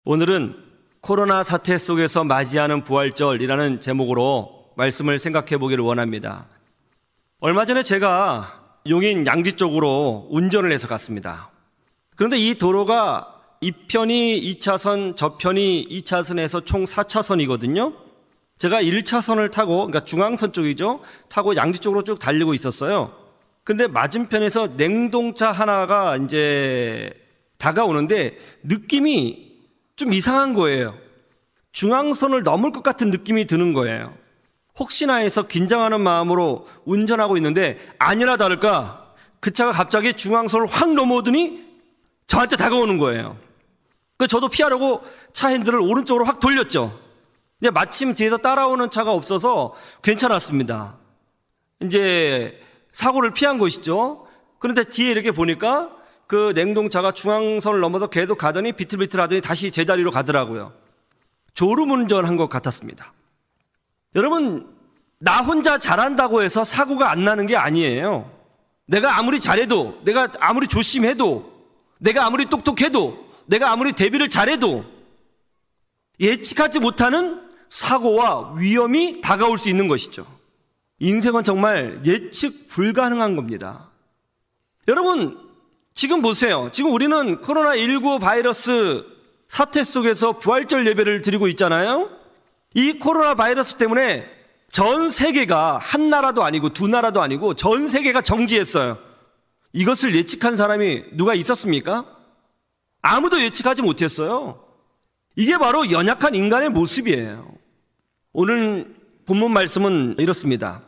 오늘은 코로나 사태 속에서 맞이하는 부활절이라는 제목으로 말씀을 생각해 보기를 원합니다. 얼마 전에 제가 용인 양지 쪽으로 운전을 해서 갔습니다. 그런데 이 도로가 이 편이 2차선, 저편이 2차선에서 총 4차선이거든요. 제가 1차선을 타고, 그러니까 중앙선 쪽이죠, 타고 양지 쪽으로 쭉 달리고 있었어요. 근데 맞은편에서 냉동차 하나가 이제 다가오는데 느낌이 좀 이상한 거예요. 중앙선을 넘을 것 같은 느낌이 드는 거예요. 혹시나 해서 긴장하는 마음으로 운전하고 있는데 아니나 다를까 그 차가 갑자기 중앙선을 확 넘어오더니 저한테 다가오는 거예요. 그래서 저도 피하려고 차 핸들을 오른쪽으로 확 돌렸죠. 근데 마침 뒤에서 따라오는 차가 없어서 괜찮았습니다. 이제 사고를 피한 것이죠. 그런데 뒤에 이렇게 보니까 그 냉동차가 중앙선을 넘어서 계속 가더니 비틀비틀 하더니 다시 제자리로 가더라고요. 졸음운전한 것 같았습니다. 여러분, 나 혼자 잘한다고 해서 사고가 안 나는 게 아니에요. 내가 아무리 잘해도, 내가 아무리 조심해도, 내가 아무리 똑똑해도, 내가 아무리 대비를 잘해도 예측하지 못하는 사고와 위험이 다가올 수 있는 것이죠. 인생은 정말 예측 불가능한 겁니다. 여러분, 지금 보세요. 지금 우리는 코로나19 바이러스 사태 속에서 부활절 예배를 드리고 있잖아요. 이 코로나 바이러스 때문에 전 세계가 한 나라도 아니고 두 나라도 아니고 전 세계가 정지했어요. 이것을 예측한 사람이 누가 있었습니까? 아무도 예측하지 못했어요. 이게 바로 연약한 인간의 모습이에요. 오늘 본문 말씀은 이렇습니다.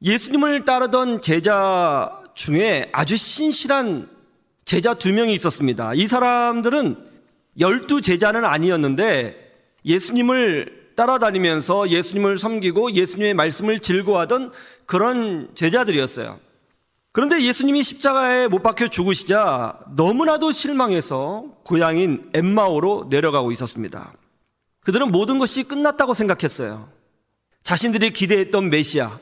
예수님을 따르던 제자 중에 아주 신실한 제자 2명이 있었습니다. 이 사람들은 12제자는 아니었는데 예수님을 따라다니면서 예수님을 섬기고 예수님의 말씀을 즐거워하던 그런 제자들이었어요. 그런데 예수님이 십자가에 못 박혀 죽으시자 너무나도 실망해서 고향인 엠마오로 내려가고 있었습니다. 그들은 모든 것이 끝났다고 생각했어요. 자신들이 기대했던 메시아,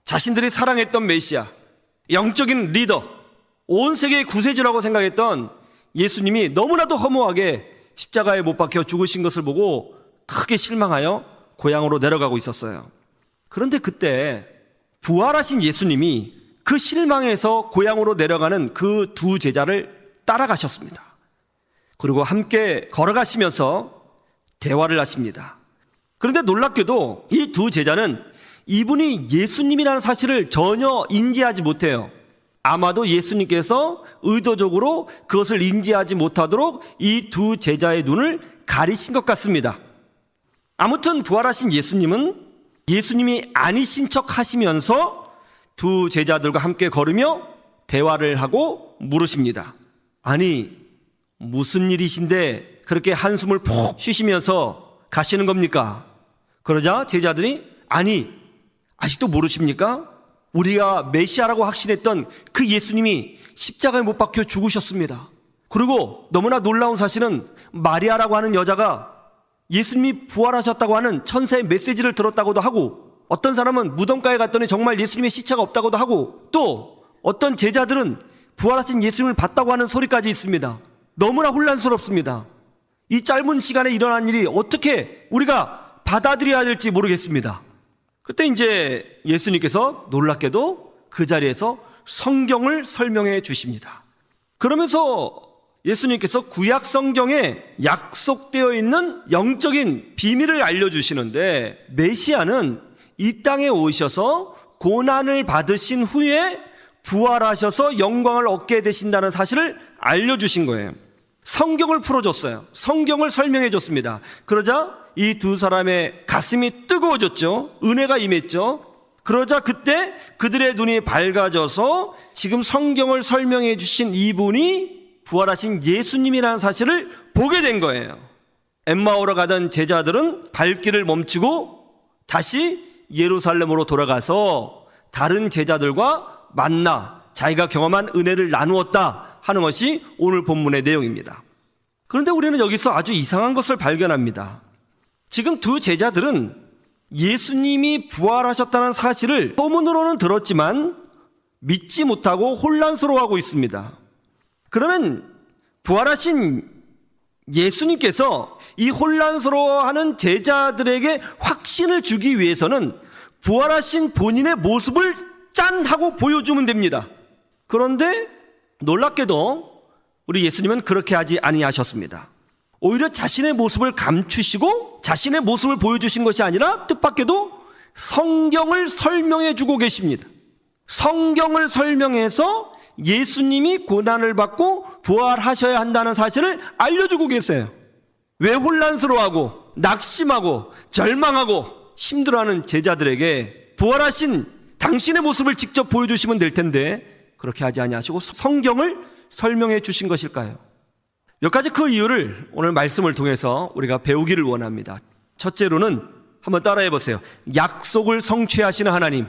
자신들이 사랑했던 메시아, 영적인 리더, 온 세계의 구세주라고 생각했던 예수님이 너무나도 허무하게 십자가에 못 박혀 죽으신 것을 보고 크게 실망하여 고향으로 내려가고 있었어요. 그런데 그때 부활하신 예수님이 그 실망에서 고향으로 내려가는 그 2 제자를 따라가셨습니다. 그리고 함께 걸어가시면서 대화를 하십니다. 그런데 놀랍게도 이 2 제자는 이분이 예수님이라는 사실을 전혀 인지하지 못해요. 아마도 예수님께서 의도적으로 그것을 인지하지 못하도록 이 2 제자의 눈을 가리신 것 같습니다. 아무튼 부활하신 예수님은 예수님이 아니신 척 하시면서 2 제자들과 함께 걸으며 대화를 하고 물으십니다. 아니, 무슨 일이신데 그렇게 한숨을 푹 쉬시면서 가시는 겁니까? 그러자 제자들이 아니, 아직도 모르십니까? 우리가 메시아라고 확신했던 그 예수님이 십자가에 못 박혀 죽으셨습니다. 그리고 너무나 놀라운 사실은 마리아라고 하는 여자가 예수님이 부활하셨다고 하는 천사의 메시지를 들었다고도 하고, 어떤 사람은 무덤가에 갔더니 정말 예수님의 시체가 없다고도 하고, 또 어떤 제자들은 부활하신 예수님을 봤다고 하는 소리까지 있습니다. 너무나 혼란스럽습니다. 이 짧은 시간에 일어난 일이 어떻게 우리가 받아들여야 될지 모르겠습니다. 그때 이제 예수님께서 놀랍게도 그 자리에서 성경을 설명해 주십니다. 그러면서 예수님께서 구약 성경에 약속되어 있는 영적인 비밀을 알려주시는데, 메시아는 이 땅에 오셔서 고난을 받으신 후에 부활하셔서 영광을 얻게 되신다는 사실을 알려주신 거예요. 성경을 풀어줬어요. 성경을 설명해 줬습니다. 그러자 이 2 사람의 가슴이 뜨거워졌죠. 은혜가 임했죠. 그러자 그때 그들의 눈이 밝아져서 지금 성경을 설명해 주신 이분이 부활하신 예수님이라는 사실을 보게 된 거예요. 엠마오로 가던 제자들은 발길을 멈추고 다시 예루살렘으로 돌아가서 다른 제자들과 만나 자기가 경험한 은혜를 나누었다 하는 것이 오늘 본문의 내용입니다. 그런데 우리는 여기서 아주 이상한 것을 발견합니다. 지금 2 제자들은 예수님이 부활하셨다는 사실을 소문으로는 들었지만 믿지 못하고 혼란스러워하고 있습니다. 그러면 부활하신 예수님께서 이 혼란스러워하는 제자들에게 확신을 주기 위해서는 부활하신 본인의 모습을 짠 하고 보여주면 됩니다. 그런데 놀랍게도 우리 예수님은 그렇게 하지 아니하셨습니다. 오히려 자신의 모습을 감추시고 자신의 모습을 보여주신 것이 아니라 뜻밖에도 성경을 설명해 주고 계십니다. 성경을 설명해서 예수님이 고난을 받고 부활하셔야 한다는 사실을 알려주고 계세요. 왜 혼란스러워하고 낙심하고 절망하고 힘들어하는 제자들에게 부활하신 당신의 모습을 직접 보여주시면 될 텐데 그렇게 하지 아니하시고 성경을 설명해 주신 것일까요? 몇 가지 그 이유를 오늘 말씀을 통해서 우리가 배우기를 원합니다. 첫째로는 한번 따라해 보세요. 약속을 성취하시는 하나님.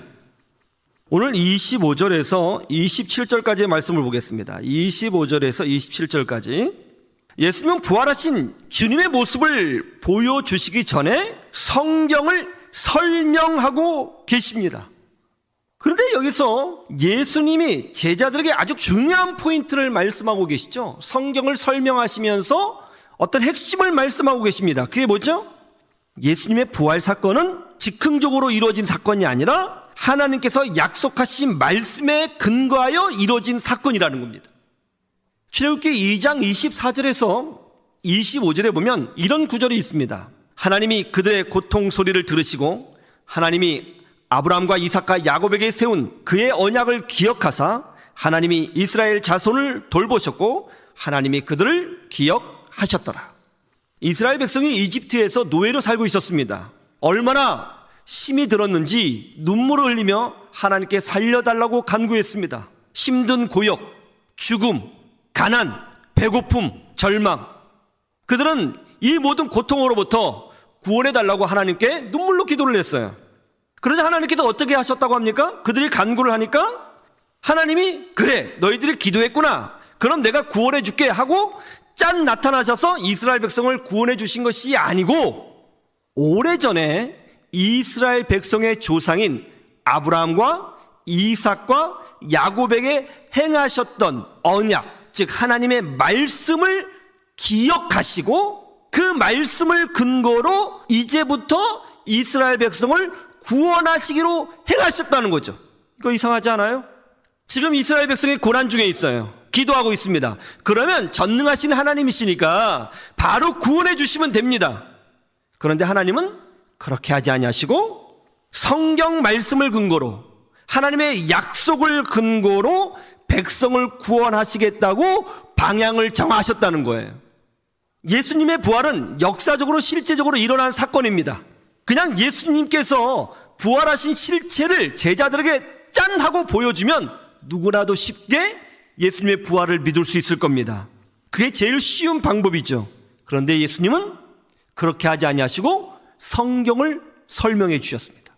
오늘 25절에서 27절까지의 말씀을 보겠습니다. 25절에서 27절까지 예수님은 부활하신 주님의 모습을 보여주시기 전에 성경을 설명하고 계십니다. 그런데 여기서 예수님이 제자들에게 아주 중요한 포인트를 말씀하고 계시죠. 성경을 설명하시면서 어떤 핵심을 말씀하고 계십니다. 그게 뭐죠? 예수님의 부활 사건은 즉흥적으로 이루어진 사건이 아니라 하나님께서 약속하신 말씀에 근거하여 이루어진 사건이라는 겁니다. 출애굽기 2장 24절에서 25절에 보면 이런 구절이 있습니다. 하나님이 그들의 고통 소리를 들으시고 하나님이 아브라함과 이삭과 야곱에게 세운 그의 언약을 기억하사 하나님이 이스라엘 자손을 돌보셨고 하나님이 그들을 기억하셨더라. 이스라엘 백성이 이집트에서 노예로 살고 있었습니다. 얼마나 힘이 들었는지 눈물을 흘리며 하나님께 살려달라고 간구했습니다. 힘든 고역, 죽음, 가난, 배고픔, 절망. 그들은 이 모든 고통으로부터 구원해달라고 하나님께 눈물로 기도를 했어요. 그러자 하나님께서 어떻게 하셨다고 합니까? 그들이 간구를 하니까 하나님이 그래 너희들이 기도했구나 그럼 내가 구원해 줄게 하고 짠 나타나셔서 이스라엘 백성을 구원해 주신 것이 아니고 오래전에 이스라엘 백성의 조상인 아브라함과 이삭과 야곱에게 행하셨던 언약, 즉 하나님의 말씀을 기억하시고 그 말씀을 근거로 이제부터 이스라엘 백성을 구원하시기로 행하셨다는 거죠. 이거 이상하지 않아요? 지금 이스라엘 백성이 고난 중에 있어요. 기도하고 있습니다. 그러면 전능하신 하나님이시니까 바로 구원해 주시면 됩니다. 그런데 하나님은 그렇게 하지 아니하시고 성경 말씀을 근거로 하나님의 약속을 근거로 백성을 구원하시겠다고 방향을 정하셨다는 거예요. 예수님의 부활은 역사적으로 실제적으로 일어난 사건입니다. 그냥 예수님께서 부활하신 실체를 제자들에게 짠 하고 보여주면 누구나도 쉽게 예수님의 부활을 믿을 수 있을 겁니다. 그게 제일 쉬운 방법이죠. 그런데 예수님은 그렇게 하지 아니하시고 성경을 설명해 주셨습니다.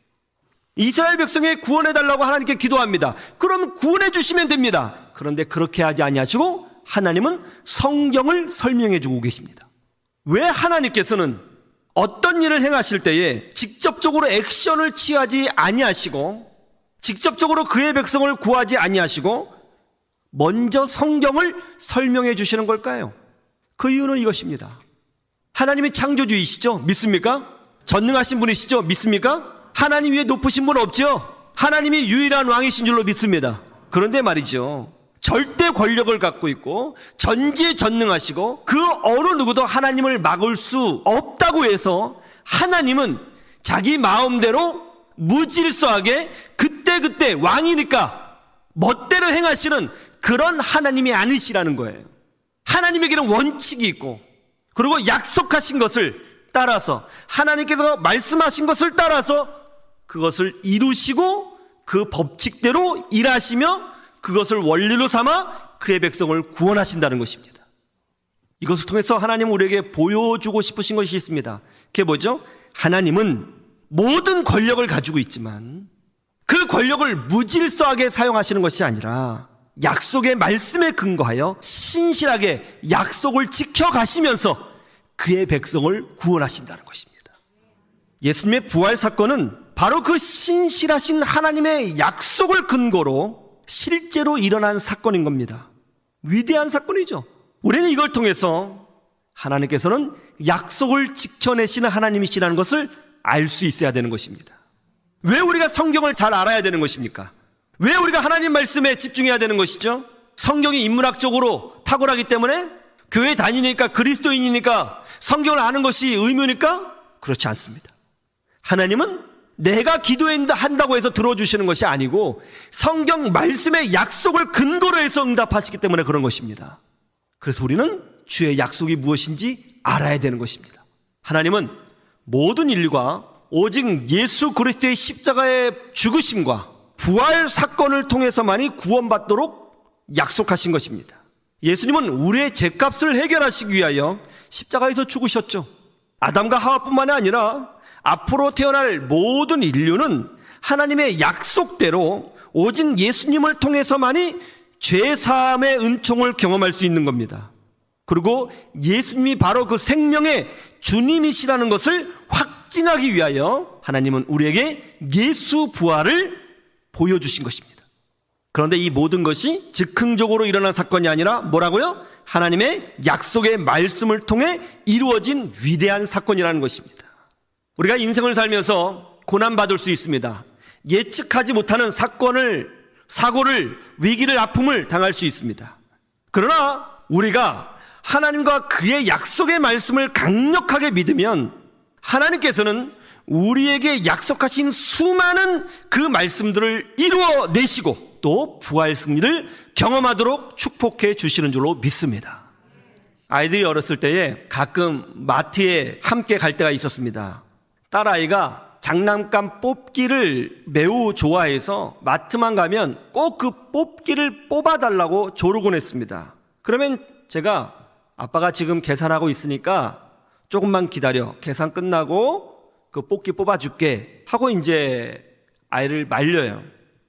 이스라엘 백성에 구원해달라고 하나님께 기도합니다. 그럼 구원해 주시면 됩니다. 그런데 그렇게 하지 아니하시고 하나님은 성경을 설명해 주고 계십니다. 왜 하나님께서는 어떤 일을 행하실 때에 직접적으로 액션을 취하지 아니하시고 직접적으로 그의 백성을 구하지 아니하시고 먼저 성경을 설명해 주시는 걸까요? 그 이유는 이것입니다. 하나님이 창조주이시죠? 믿습니까? 전능하신 분이시죠? 믿습니까? 하나님 위에 높으신 분 없죠? 하나님이 유일한 왕이신 줄로 믿습니다. 그런데 말이죠, 절대 권력을 갖고 있고 전지전능하시고 그 어느 누구도 하나님을 막을 수 없다고 해서 하나님은 자기 마음대로 무질서하게 그때그때 왕이니까 멋대로 행하시는 그런 하나님이 아니시라는 거예요. 하나님에게는 원칙이 있고 그리고 약속하신 것을 따라서 하나님께서 말씀하신 것을 따라서 그것을 이루시고 그 법칙대로 일하시며 그것을 원리로 삼아 그의 백성을 구원하신다는 것입니다. 이것을 통해서 하나님은 우리에게 보여주고 싶으신 것이 있습니다. 그게 뭐죠? 하나님은 모든 권력을 가지고 있지만 그 권력을 무질서하게 사용하시는 것이 아니라 약속의 말씀에 근거하여 신실하게 약속을 지켜가시면서 그의 백성을 구원하신다는 것입니다. 예수님의 부활 사건은 바로 그 신실하신 하나님의 약속을 근거로 실제로 일어난 사건인 겁니다. 위대한 사건이죠. 우리는 이걸 통해서 하나님께서는 약속을 지켜내시는 하나님이시라는 것을 알 수 있어야 되는 것입니다. 왜 우리가 성경을 잘 알아야 되는 것입니까? 왜 우리가 하나님 말씀에 집중해야 되는 것이죠? 성경이 인문학적으로 탁월하기 때문에? 교회 다니니까, 그리스도인이니까 성경을 아는 것이 의무니까? 그렇지 않습니다. 하나님은 내가 기도한다고 해서 들어주시는 것이 아니고 성경 말씀의 약속을 근거로 해서 응답하시기 때문에 그런 것입니다. 그래서 우리는 주의 약속이 무엇인지 알아야 되는 것입니다. 하나님은 모든 인류가 오직 예수 그리스도의 십자가의 죽으심과 부활 사건을 통해서만이 구원받도록 약속하신 것입니다. 예수님은 우리의 죄값을 해결하시기 위하여 십자가에서 죽으셨죠. 아담과 하와뿐만이 아니라 앞으로 태어날 모든 인류는 하나님의 약속대로 오직 예수님을 통해서만이 죄사함의 은총을 경험할 수 있는 겁니다. 그리고 예수님이 바로 그 생명의 주님이시라는 것을 확증하기 위하여 하나님은 우리에게 예수 부활을 보여주신 것입니다. 그런데 이 모든 것이 즉흥적으로 일어난 사건이 아니라 뭐라고요? 하나님의 약속의 말씀을 통해 이루어진 위대한 사건이라는 것입니다. 우리가 인생을 살면서 고난받을 수 있습니다. 예측하지 못하는 사고를, 위기를, 아픔을 당할 수 있습니다. 그러나 우리가 하나님과 그의 약속의 말씀을 강력하게 믿으면 하나님께서는 우리에게 약속하신 수많은 그 말씀들을 이루어내시고 또 부활 승리를 경험하도록 축복해 주시는 줄로 믿습니다. 아이들이 어렸을 때에 가끔 마트에 함께 갈 때가 있었습니다. 딸아이가 장난감 뽑기를 매우 좋아해서 마트만 가면 꼭 그 뽑기를 뽑아달라고 조르곤 했습니다. 그러면 제가 아빠가 지금 계산하고 있으니까 조금만 기다려. 계산 끝나고 그 뽑기 뽑아줄게 하고 이제 아이를 말려요.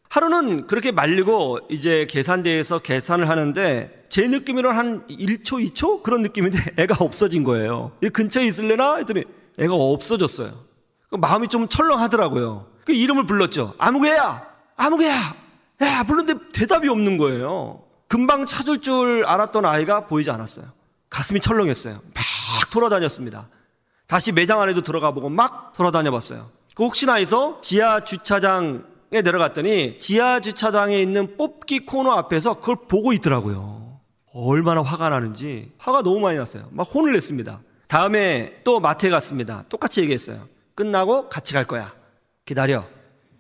하루는 그렇게 말리고 이제 계산대에서 계산을 하는데 제 느낌으로는 한 1초, 2초? 그런 느낌인데 애가 없어진 거예요. 이 근처에 있을래나? 했더니 애가 없어졌어요. 마음이 좀 철렁하더라고요. 그 이름을 불렀죠. 아무개야! 아무개야! 야, 불렀는데 대답이 없는 거예요. 금방 찾을 줄 알았던 아이가 보이지 않았어요. 가슴이 철렁했어요. 막 돌아다녔습니다. 다시 매장 안에도 들어가 보고 막 돌아다녀 봤어요. 혹시나 해서 지하 주차장에 내려갔더니 지하 주차장에 있는 뽑기 코너 앞에서 그걸 보고 있더라고요. 얼마나 화가 나는지 화가 너무 많이 났어요. 막 혼을 냈습니다. 다음에 또 마트에 갔습니다. 똑같이 얘기했어요. 끝나고 같이 갈 거야. 기다려.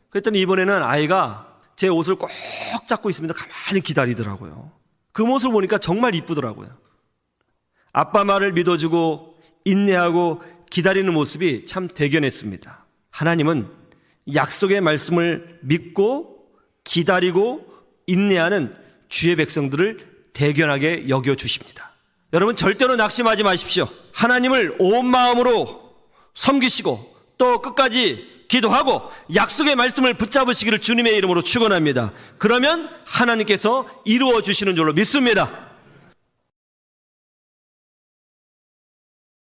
그랬더니 이번에는 아이가 제 옷을 꼭 잡고 있습니다. 가만히 기다리더라고요. 그 모습을 보니까 정말 이쁘더라고요. 아빠 말을 믿어주고 인내하고 기다리는 모습이 참 대견했습니다. 하나님은 약속의 말씀을 믿고 기다리고 인내하는 주의 백성들을 대견하게 여겨주십니다. 여러분 절대로 낙심하지 마십시오. 하나님을 온 마음으로 섬기시고 또 끝까지 기도하고 약속의 말씀을 붙잡으시기를 주님의 이름으로 축원합니다. 그러면 하나님께서 이루어 주시는 줄로 믿습니다.